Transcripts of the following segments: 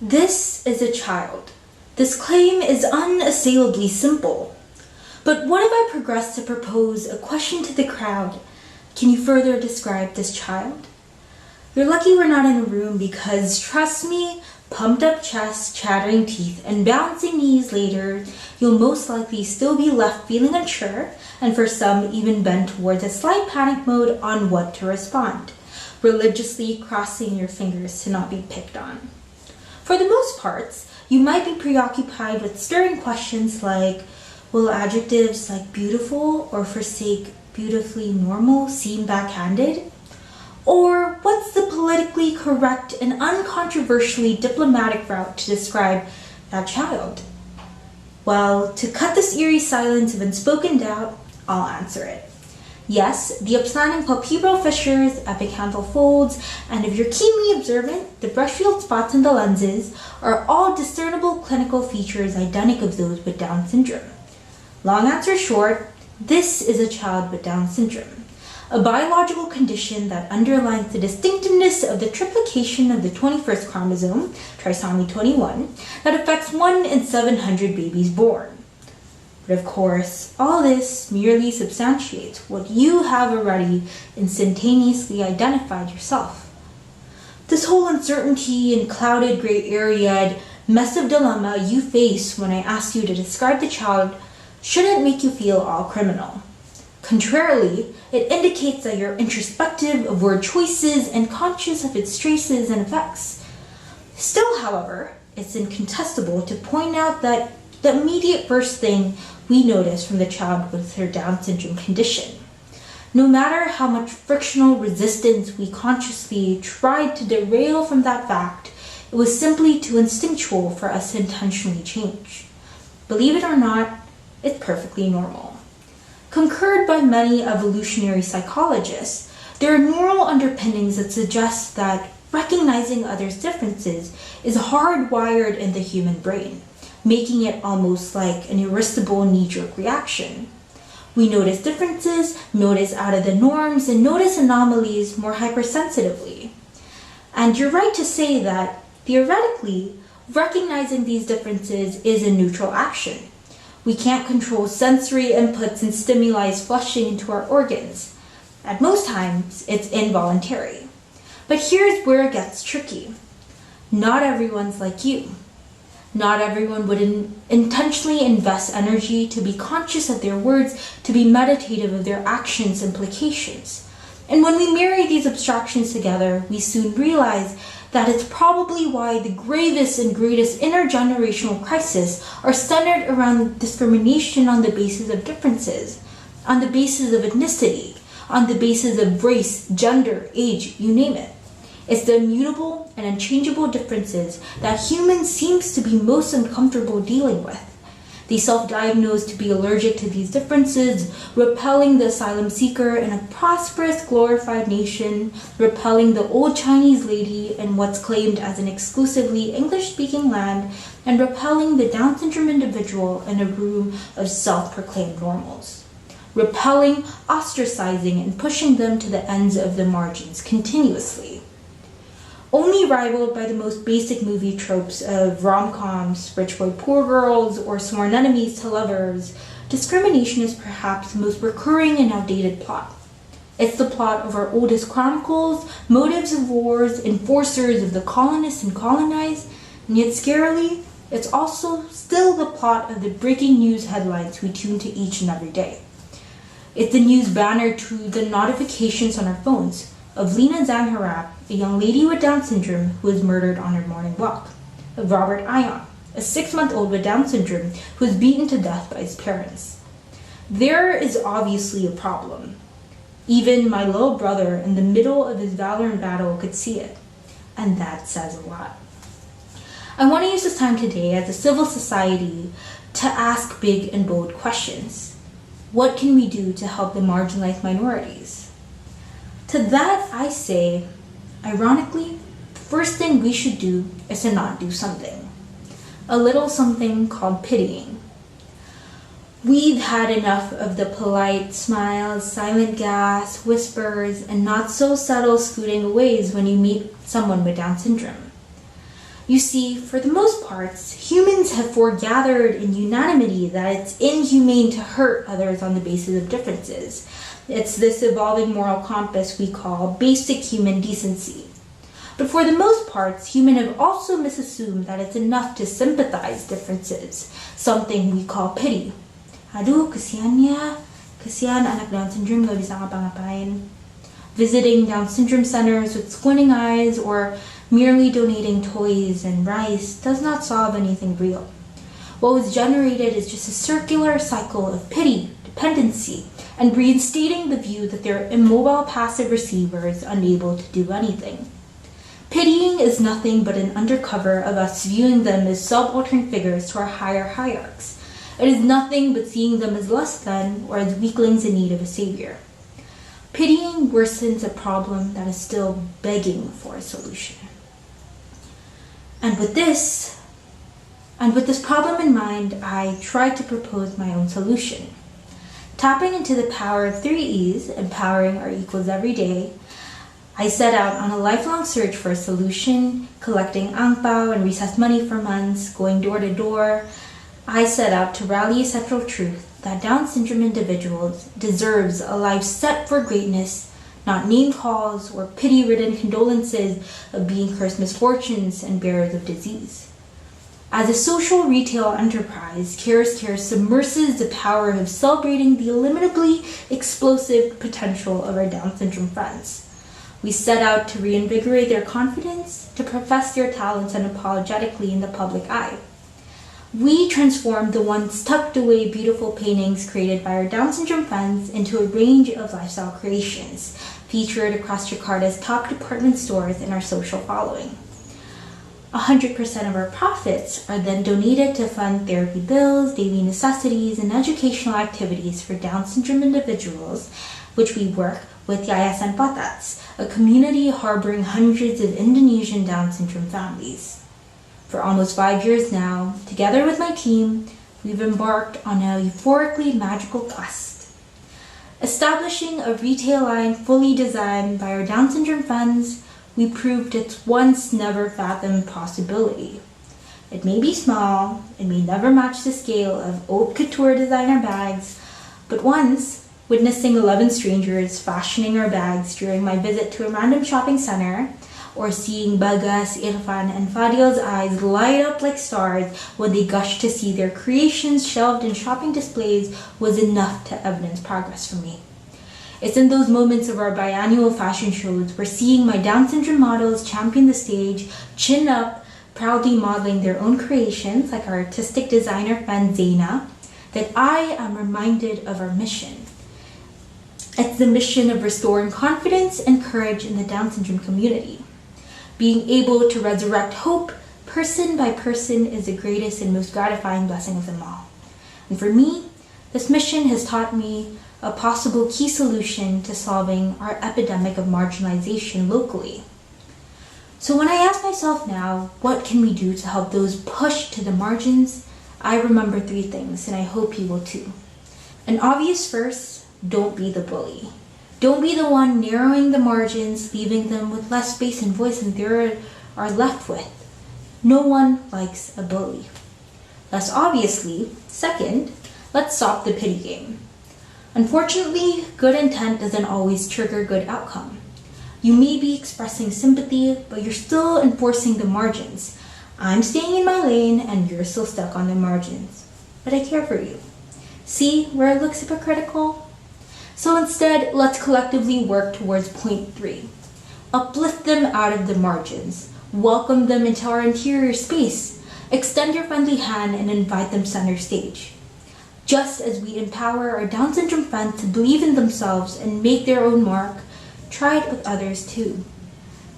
This is a child. This claim is unassailably simple. But what if I progress to propose a question to the crowd? Can you further describe this child? You're lucky we're not in a room because, trust me, pumped up chest, chattering teeth, and bouncing knees later, you'll most likely still be left feeling unsure, and for some even bent towards a slight panic mode on what to respond, religiously crossing your fingers to not be picked on. For the most parts, you might be preoccupied with stirring questions like, will adjectives like beautiful or forsake beautifully normal seem backhanded? Or what's the politically correct and uncontroversially diplomatic route to describe that child? Well, to cut this eerie silence of unspoken doubt, I'll answer it. Yes, the upstanding palpebral fissures, epicandral folds, and if you're keenly observant, the brush-field spots in the lenses are all discernible clinical features identical of those with Down syndrome. Long answer short, this is a child with Down syndrome, a biological condition that underlines the distinctiveness of the triplication of the 21st chromosome, trisomy 21, that affects 1 in 700 babies born. But of course, all this merely substantiates what you have already instantaneously identified yourself. This whole uncertainty and clouded gray area mess of dilemma you face when I ask you to describe the child shouldn't make you feel all criminal. Contrarily, it indicates that you're introspective of word choices and conscious of its traces and effects. Still, however, it's incontestable to point out that the immediate first thing we notice from the child with her Down syndrome condition, no matter how much frictional resistance we consciously tried to derail from that fact, it was simply too instinctual for us to intentionally change. Believe it or not, it's perfectly normal. Concurred by many evolutionary psychologists, there are neural underpinnings that suggest that recognizing others' differences is hardwired in the human brain, making it almost like an irresistible knee-jerk reaction. We notice differences, notice out of the norms, and notice anomalies more hypersensitively. And you're right to say that, theoretically, recognizing these differences is a neutral action. We can't control sensory inputs and stimuli flushing into our organs. At most times, it's involuntary. But here's where it gets tricky. Not everyone's like you. Not everyone would intentionally invest energy to be conscious of their words, to be meditative of their actions' implications. And when we marry these abstractions together, we soon realize that it's probably why the gravest and greatest intergenerational crises are centered around discrimination on the basis of differences, on the basis of ethnicity, on the basis of race, gender, age, you name it. It's the immutable and unchangeable differences that humans seems to be most uncomfortable dealing with. They self-diagnose to be allergic to these differences, repelling the asylum seeker in a prosperous, glorified nation, repelling the old Chinese lady in what's claimed as an exclusively English-speaking land, and repelling the Down syndrome individual in a room of self-proclaimed normals. Repelling, ostracizing, and pushing them to the ends of the margins continuously. Only rivaled by the most basic movie tropes of rom-coms, rich boy poor girls, or sworn enemies to lovers, discrimination is perhaps the most recurring and outdated plot. It's the plot of our oldest chronicles, motives of wars, enforcers of the colonists and colonized, and yet scarily, it's also still the plot of the breaking news headlines we tune to each and every day. It's the news banner to the notifications on our phones of Lena Zanharap, a young lady with Down syndrome who was murdered on her morning walk, of Robert Ion, a 6-month-old with Down syndrome who was beaten to death by his parents. There is obviously a problem. Even my little brother in the middle of his valor in battle could see it, and that says a lot. I want to use this time today as a civil society to ask big and bold questions. What can we do to help the marginalized minorities? To that I say, ironically, the first thing we should do is to not do something. A little something called pitying. We've had enough of the polite smiles, silent gasps, whispers, and not so subtle scooting aways when you meet someone with Down syndrome. You see, for the most parts, humans have foregathered in unanimity that it's inhumane to hurt others on the basis of differences. It's this evolving moral compass we call basic human decency. But for the most parts, humans have also misassumed that it's enough to sympathize differences, something we call pity. Aduh, kasihan niya. Kasihan anak Down syndrome gak bisa ngapa-ngapain. Visiting Down syndrome centers with squinting eyes or merely donating toys and rice does not solve anything real. What was generated is just a circular cycle of pity, dependency, and reinstating the view that they're immobile passive receivers unable to do anything. Pitying is nothing but an undercover of us viewing them as subaltern figures to our higher hierarchs. It is nothing but seeing them as less than or as weaklings in need of a savior. Pitying worsens a problem that is still begging for a solution. And with this problem in mind, I tried to propose my own solution. Tapping into the power of 3 E's, empowering our equals every day, I set out on a lifelong search for a solution, collecting ang pao and recess money for months, going door to door. I set out to rally a central truth that Down syndrome individuals deserves a life set for greatness, not name calls or pity-ridden condolences of being cursed misfortunes and bearers of disease. As a social retail enterprise, Carys submerses the power of celebrating the illimitably explosive potential of our Down syndrome friends. We set out to reinvigorate their confidence, to profess their talents unapologetically in the public eye. We transformed the once tucked away beautiful paintings created by our Down syndrome friends into a range of lifestyle creations, featured across Jakarta's top department stores and our social following. 100% of our profits are then donated to fund therapy bills, daily necessities, and educational activities for Down syndrome individuals, which we work with Yayasan Patats, a community harboring hundreds of Indonesian Down syndrome families. For almost 5 years now, together with my team, we've embarked on a euphorically magical quest. Establishing a retail line fully designed by our Down syndrome friends, we proved its once never fathomed possibility. It may be small, it may never match the scale of haute couture designer bags, but once, witnessing 11 strangers fashioning our bags during my visit to a random shopping center, or seeing Bagas, Irfan, and Fadil's eyes light up like stars when they gushed to see their creations shelved in shopping displays was enough to evidence progress for me. It's in those moments of our biannual fashion shows where seeing my Down syndrome models champion the stage, chin up, proudly modeling their own creations like our artistic designer friend Zaina, that I am reminded of our mission. It's the mission of restoring confidence and courage in the Down syndrome community. Being able to resurrect hope, person by person, is the greatest and most gratifying blessing of them all. And for me, this mission has taught me a possible key solution to solving our epidemic of marginalization locally. So when I ask myself now, what can we do to help those pushed to the margins, I remember 3 things, and I hope you will too. An obvious first, don't be the bully. Don't be the one narrowing the margins, leaving them with less space and voice than they are left with. No one likes a bully. Less obviously, second, let's stop the pity game. Unfortunately, good intent doesn't always trigger good outcome. You may be expressing sympathy, but you're still enforcing the margins. I'm staying in my lane and you're still stuck on the margins. But I care for you. See where it looks hypocritical? So instead, let's collectively work towards point 3. Uplift them out of the margins. Welcome them into our interior space. Extend your friendly hand and invite them center stage. Just as we empower our Down syndrome friends to believe in themselves and make their own mark, try it with others too.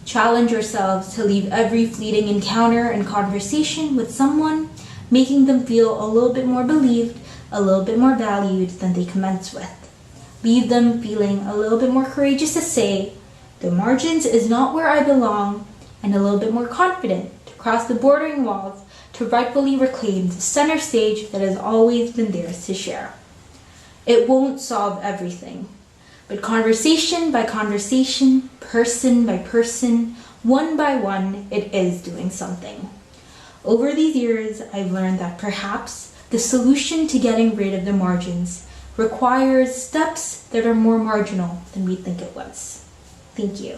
Challenge yourselves to leave every fleeting encounter and conversation with someone, making them feel a little bit more believed, a little bit more valued than they commence with. Leave them feeling a little bit more courageous to say, the margins is not where I belong, and a little bit more confident to cross the bordering walls to rightfully reclaim the center stage that has always been theirs to share. It won't solve everything, but conversation by conversation, person by person, one by one, it is doing something. Over these years, I've learned that perhaps the solution to getting rid of the margins requires steps that are more marginal than we think it was. Thank you.